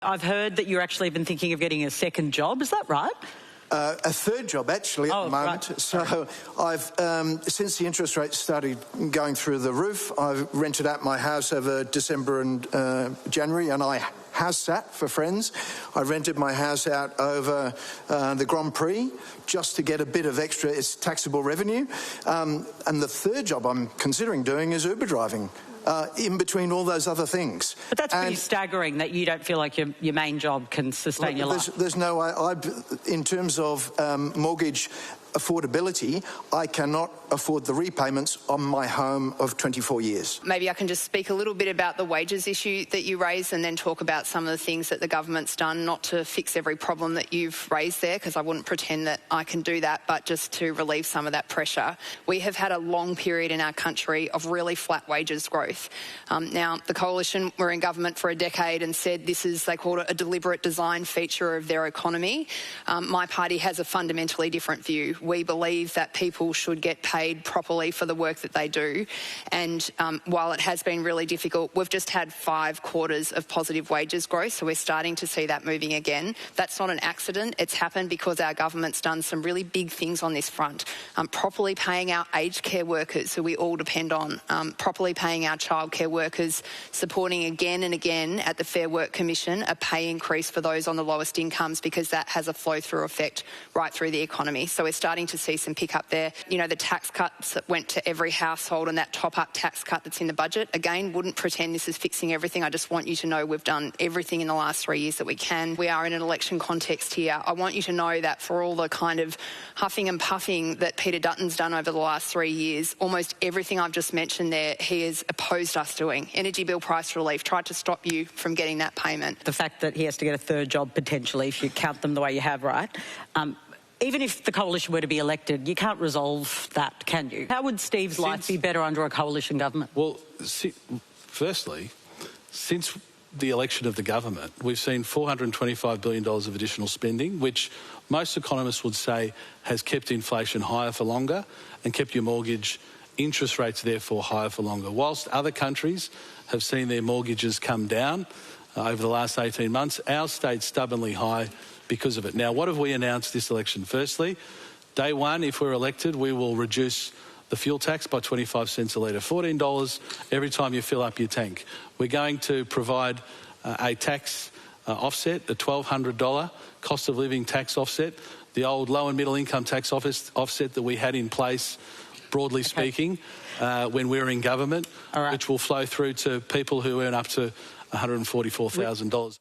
I've heard that you're actually been thinking of getting a second job. Is that right? A third job, actually, at the moment. Right. So I've, since the interest rates started going through the roof, I've rented out my house over December and January, and I house sat for friends. I rented my house out over the Grand Prix just to get a bit of extra, it's taxable revenue. And the third job I'm considering doing is Uber driving. In between all those other things. But that's pretty staggering that you don't feel like your main job can sustain your life. There's no way. In terms of mortgage affordability, I cannot afford the repayments on my home of 24 years. Maybe I can just speak a little bit about the wages issue that you raised and then talk about some of the things that the government's done, not to fix every problem that you've raised there, because I wouldn't pretend that I can do that, but just to relieve some of that pressure. We have had a long period in our country of really flat wages growth. Now, the Coalition were in government for a decade and said this is, they called it a deliberate design feature of their economy. My party has a fundamentally different view. We believe that people should get paid properly for the work that they do. And while it has been really difficult, we've just had 5 quarters of positive wages growth, so we're starting to see that moving again. That's not an accident. It's happened because our government's done some really big things on this front. Properly paying our aged care workers, who we all depend on, properly paying our childcare workers, supporting again and again at the Fair Work Commission a pay increase for those on the lowest incomes, because that has a flow-through effect right through the economy. So we're starting to see some pick up there. You know, the tax cuts that went to every household and that top-up tax cut that's in the budget, again, wouldn't pretend this is fixing everything. I just want you to know we've done everything in the last 3 years that we can. We are in an election context here. I want you to know that for all the kind of huffing and puffing that Peter Dutton's done over the last 3 years, almost everything I've just mentioned there, he has opposed us doing. Energy bill price relief, tried to stop you from getting that payment. The fact that he has to get a third job potentially, if you count them the way you have, right? Even if the Coalition were to be elected, you can't resolve that, can you? How would Steve's life be better under a Coalition government? Well, firstly, since the election of the government, we've seen $425 billion of additional spending, which most economists would say has kept inflation higher for longer and kept your mortgage interest rates therefore higher for longer. Whilst other countries have seen their mortgages come down over the last 18 months, ours stayed stubbornly high because of it. Now, what have we announced this election? Firstly, day one, if we're elected, we will reduce the fuel tax by 25 cents a litre, $14 every time you fill up your tank. We're going to provide a tax offset, a $1,200 cost of living tax offset, the old low and middle income tax offset that we had in place, broadly speaking, when we were in government, which will flow through to people who earn up to $144,000.